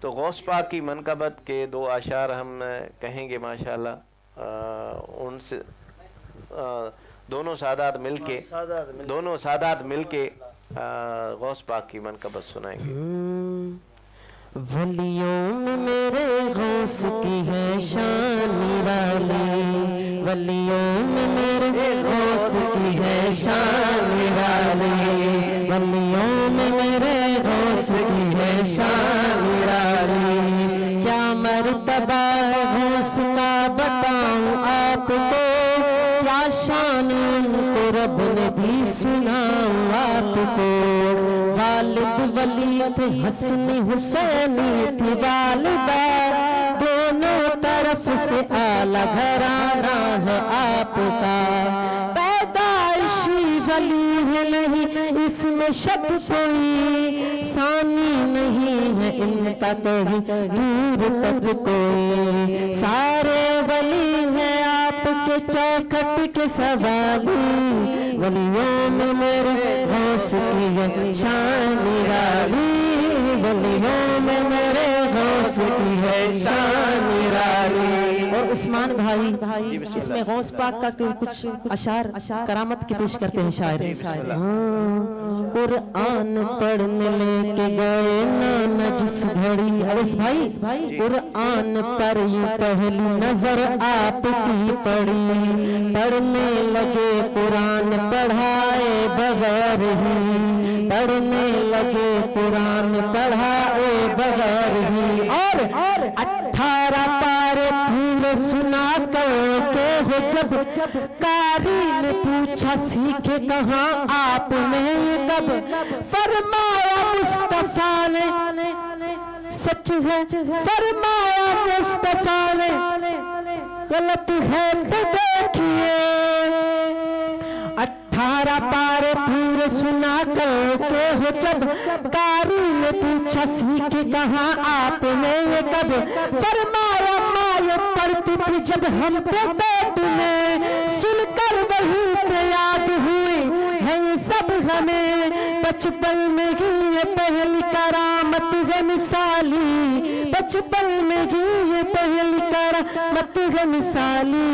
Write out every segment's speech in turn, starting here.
تو غوث پاک کی منقبت کے دو اشعار ہم کہیں گے ماشاءاللہ. ان سے دونوں سادات مل کے غوث پاک کی منقبت سنائیں گے. ولیوں میں میرے غوث کی ہے شان نرالی، ولیوں میں میرے غوث کی ہے شان نرالی، ولیوں میں میرے غوث کی ہے شان نرالی. کیا مرتبہ ہے غوث کا بتاؤں آپ کو، کیا شان ان کو رب نے بھی سناؤں آپ کو. والد ولی تھے حسن حسینی تھی والدہ، دونوں طرف سے اعلیٰ گھرانہ ہے آپ کا. پیدائشی ولی ہے نہیں اس میں شک کوئی، ثانی نہیں ہے ان کا کہیں دور تک کوئی. سارے ولی ہیں آپ کے چوکھٹ کے سوالی، ولیوں میں میرے غوث کی ہے شان نرالی، ولیوں میں میرے غوث کی ہے شان نرالی. اور عثمان بھائی اس میں غوث پاک کا کچھ اشعار کرامت کی پیش کرتے ہیں شاعر. قرآن پڑھنے لے کے گئے نانا جس گھڑی، اویس بھائی قرآن پر یہ پہلی نظر آپ کی پڑی، پڑھنے لگے قرآن پڑھائے بغیر ہی، پڑھنے لگے قرآن پڑھائے بغیر ہی. اور 18 پارے پورے سنا کر کے ہو جب قاری نے پوچھا سیکھے کہاں آپ نے کب، فرمایا مصطفیٰ نے سچ ہے، فرمایا مصطفیٰ نے غلط ہے تو دیکھیے. 18 پارے پورے سنا کر کے ہو جب قاری نے پوچھا سیکھے کہاں آپ نے کب، فرمایا ماں پڑھتی تھی جب ہم کو پیٹ میں، سن کر وہی پہ یاد ہوئی ہے سب ہمیں. بچپن میں ہی یہ پہلی کرامت ہے مثالی، بچپن میں ہی یہ پہلی کرامت ہے مثالی،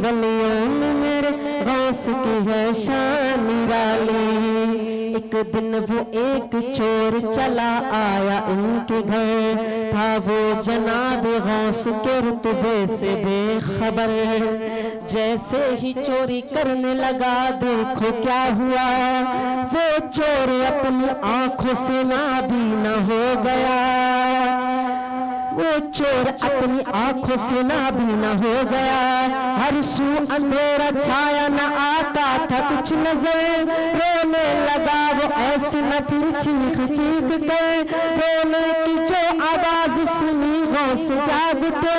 ولیوں میں میرے غوث کی ہے شان نرالی. ایک دن وہ ایک چور چلا آیا ان کے گھر، تھا وہ جناب غوث کے رتبے سے بے خبر. جیسے ہی چوری کرنے لگا دیکھو کیا ہوا، وہ چور اپنی آنکھوں سے نابینا ہو گیا، وہ چور اپنی آنکھوں سے نابینا ہو گیا. ہر سو اندھیرا چھایا نہ آتا تھا کچھ نظر، رونے لگا وہ ایسے نفی چیخ چیخ کر، رونے کی جو آواز سنی غوث جاگتے،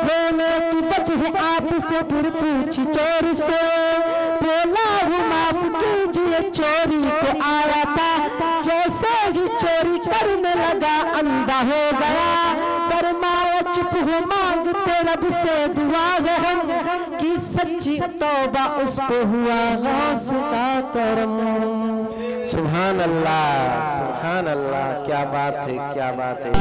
رونے کی وجہ آپ سے پھر پوچھی چور سے، بولا وہ معاف کیجئے چوری کو آیا تھا، جیسے ہی چوری کرنے لگا اندھا ہو گیا. فرمایا چپ ہو مانگتے رب سے دعا ہے ہم، کی سچی توبہ اس کو ہوا غوث کا کرم. سبحان اللہ، سبحان اللہ، کیا بات ہے، کیا بات ہے.